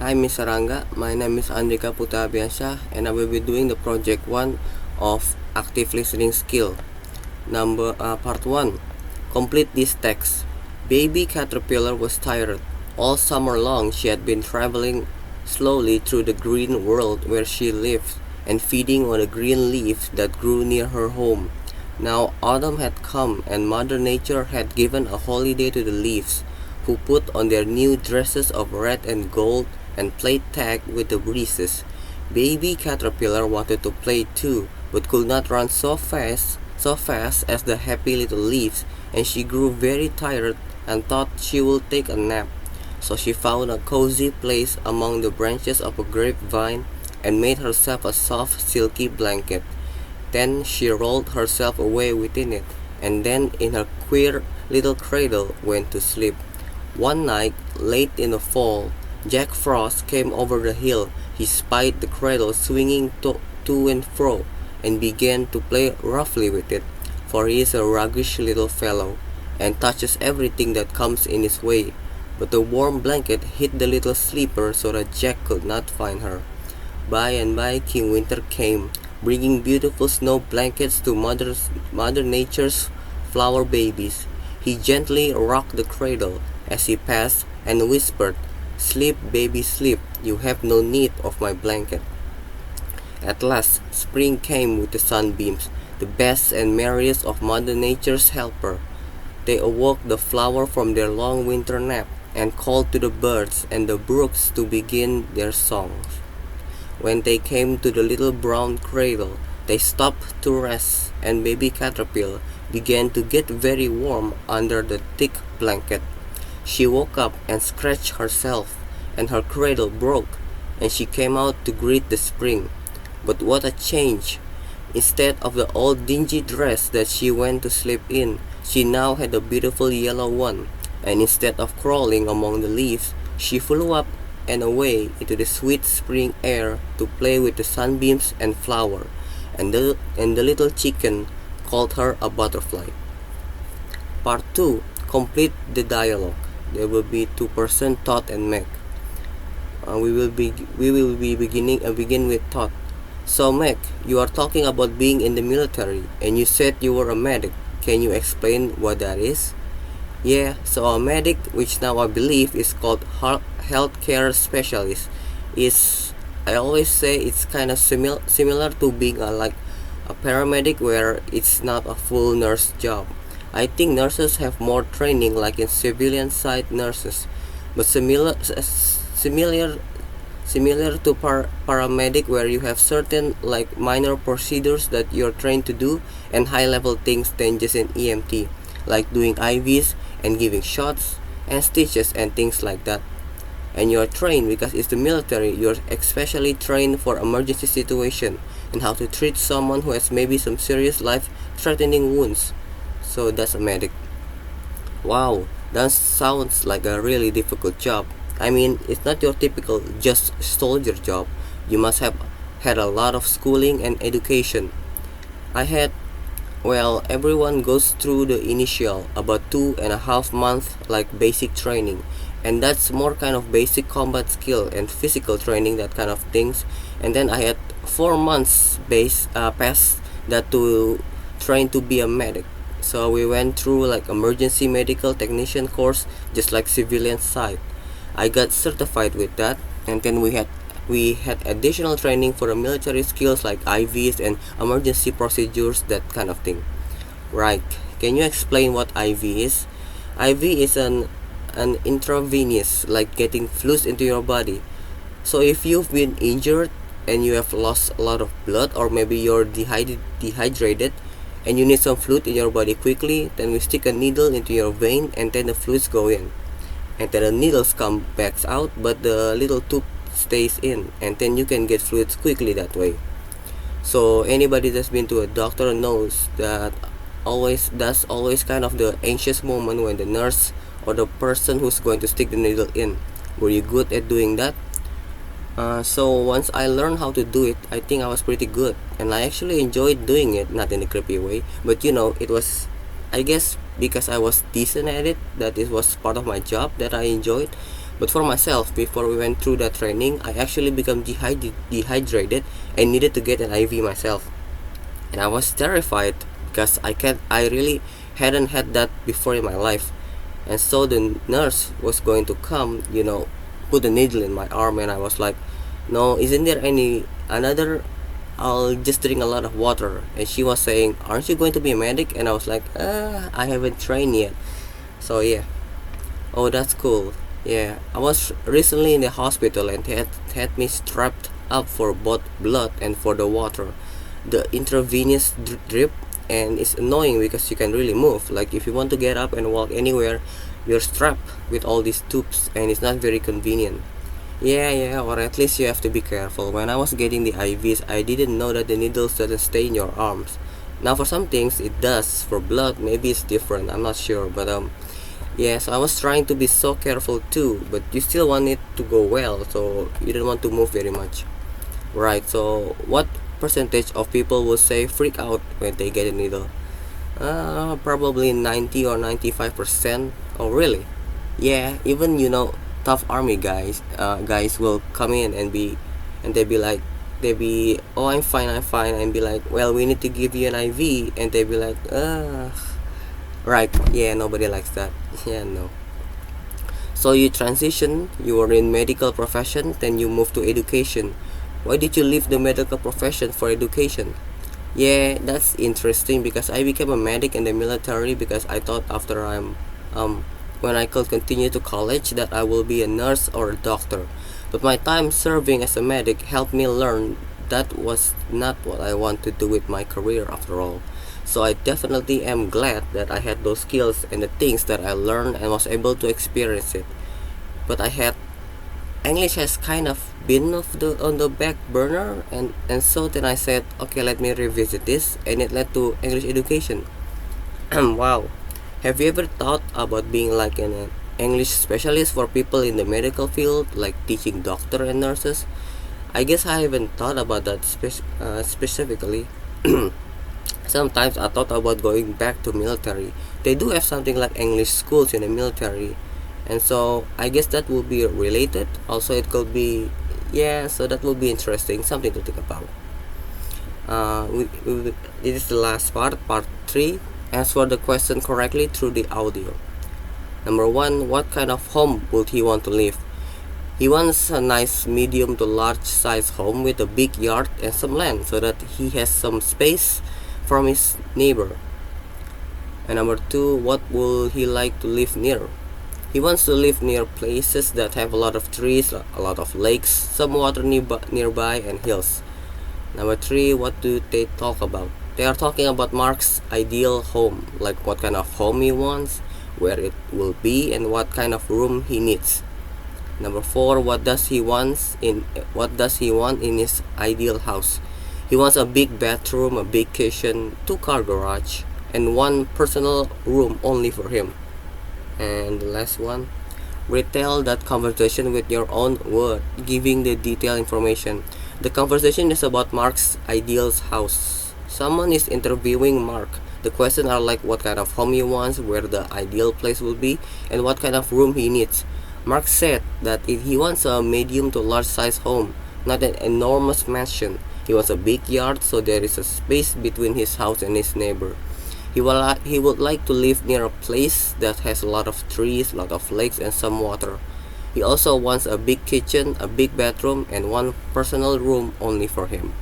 Hi, Miss Saranga. My name is Andrika Putabiansyah, and I will be doing the project 1 of active listening skill. Part 1. Complete this text. Baby Caterpillar was tired. All summer long she had been traveling slowly through the green world where she lived and feeding on the green leaves that grew near her home. Now autumn had come and Mother Nature had given a holiday to the leaves, who put on their new dresses of red and gold and played tag with the breezes. Baby Caterpillar wanted to play too, but could not run so fast as the happy little leaves, and she grew very tired and thought she would take a nap. So she found a cozy place among the branches of a grapevine and made herself a soft, silky blanket. Then she rolled herself away within it, and then in her queer little cradle went to sleep. One night, late in the fall, Jack Frost came over the hill. He spied the cradle swinging to and fro, and began to play roughly with it, for he is a roguish little fellow, and touches everything that comes in his way. But the warm blanket hid the little sleeper so that Jack could not find her. By and by King Winter came, bringing beautiful snow blankets to Mother Nature's flower babies. He gently rocked the cradle as he passed and whispered, "Sleep, baby, sleep. You have no need of my blanket." At last, spring came with the sunbeams, the best and merriest of Mother Nature's helper. They awoke the flower from their long winter nap and called to the birds and the brooks to begin their songs. When they came to the little brown cradle, they stopped to rest, and baby Caterpillar began to get very warm under the thick blanket. She woke up and scratched herself, and her cradle broke, and she came out to greet the spring. But what a change! Instead of the old dingy dress that she went to sleep in, she now had a beautiful yellow one, and instead of crawling among the leaves, she flew up and away into the sweet spring air to play with the sunbeams and flower, and the little chicken called her a butterfly. Part 2. Complete the dialogue. There will be two persons, Todd and Meg. We will be begin with Todd. So Meg, you are talking about being in the military, and you said you were a medic. Can you explain what that is? Yeah, so a medic, which now I believe is called healthcare specialist, is, I always say, it's kind of similar to being a paramedic, where it's not a full nurse job. I think nurses have more training like in civilian side nurses, but similar to paramedic, where you have certain like minor procedures that you're trained to do, and high level things than just in EMT, like doing IVs and giving shots and stitches and things like that. And you're trained because it's the military, you're especially trained for emergency situation and how to treat someone who has maybe some serious life threatening wounds. So that's a medic. Wow, that sounds like a really difficult job. I mean, it's not your typical just soldier job. You must have had a lot of schooling and education. I had, well, everyone goes through the initial, about 2.5 months, like basic training. And that's more kind of basic combat skill and physical training, that kind of things. And then I had 4 months past that to train to be a medic. So we went through like emergency medical technician course, just like civilian side. I got certified with that, and then we had additional training for the military skills like IVs and emergency procedures, that kind of thing. Right. Can you explain what IV is? IV is an intravenous, like getting fluids into your body. So if you've been injured and you have lost a lot of blood, or maybe you're dehydrated and you need some fluid in your body quickly, then we stick a needle into your vein and then the fluids go in. And then the needles come back out, but the little tube stays in, and then you can get fluids quickly that way. So anybody that's been to a doctor knows that always kind of the anxious moment when the nurse or the person who's going to stick the needle in. Were you good at doing that? So once I learned how to do it, I think I was pretty good, and I actually enjoyed doing it, not in a creepy way, but it was, I guess, because I was decent at it, that it was part of my job that I enjoyed. But for myself, before we went through that training, I actually become dehydrated and needed to get an IV myself. And I was terrified because I really hadn't had that before in my life. And so the nurse was going to come, put a needle in my arm, and I was like, no, isn't there any another? I'll just drink a lot of water. And she was saying, aren't you going to be a medic? And I was like, I haven't trained yet. So yeah. Oh, that's cool. Yeah, I was recently in the hospital and they had me strapped up for both blood and for the water. The intravenous drip, and it's annoying because you can really move. Like if you want to get up and walk anywhere, you're strapped with all these tubes and it's not very convenient. Yeah, or at least you have to be careful. When I was getting the IVs, I didn't know that the needles doesn't stay in your arms. Now for some things it does. For blood, maybe it's different. I'm not sure, but yeah. So I was trying to be so careful too, but you still want it to go well, so you don't want to move very much. Right. So what percentage of people will say freak out when they get a needle? Probably 90 or 95%. Oh, really? Yeah, even tough army guys will come in and they be, oh, I'm fine, and be like, well, we need to give you an IV, and they be like, right, yeah, nobody likes that. Yeah, no. So you transition, you were in medical profession, then you move to education. Why did you leave the medical profession for education? Yeah, that's interesting because I became a medic in the military because I thought after when I could continue to college that I will be a nurse or a doctor. But my time serving as a medic helped me learn that was not what I want to do with my career after all. So I definitely am glad that I had those skills and the things that I learned and was able to experience it. But I had English has kind of been on the back burner, and so then I said, okay, let me revisit this, and it led to English education. Wow. Have you ever thought about being like an English specialist for people in the medical field, like teaching doctor and nurses? I guess I haven't thought about that specifically. Sometimes I thought about going back to military. They do have something like English schools in the military, and so I guess that will be related. Also, it could be, yeah. So that will be interesting, something to think about. This is the last part 3. Answer the question correctly through the audio. Number 1, what kind of home would he want to live? He wants a nice medium to large size home with a big yard and some land so that he has some space from his neighbor. And number 2, what will he like to live near? He wants to live near places that have a lot of trees, a lot of lakes, some water nearby, and hills. Number 3, what do they talk about? They are talking about Mark's ideal home, like what kind of home he wants, where it will be, and what kind of room he needs. Number 4, what does he want in his ideal house? He wants a big bathroom, a big kitchen, 2-car garage, and one personal room only for him. And the last one, retell that conversation with your own word, giving the detailed information. The conversation is about Mark's ideal house. Someone is interviewing Mark. The questions are like what kind of home he wants, where the ideal place will be, and what kind of room he needs. Mark said that if he wants a medium to large size home, not an enormous mansion. He wants a big yard so there is a space between his house and his neighbor. He would like to live near a place that has a lot of trees, a lot of lakes, and some water. He also wants a big kitchen, a big bathroom, and one personal room only for him.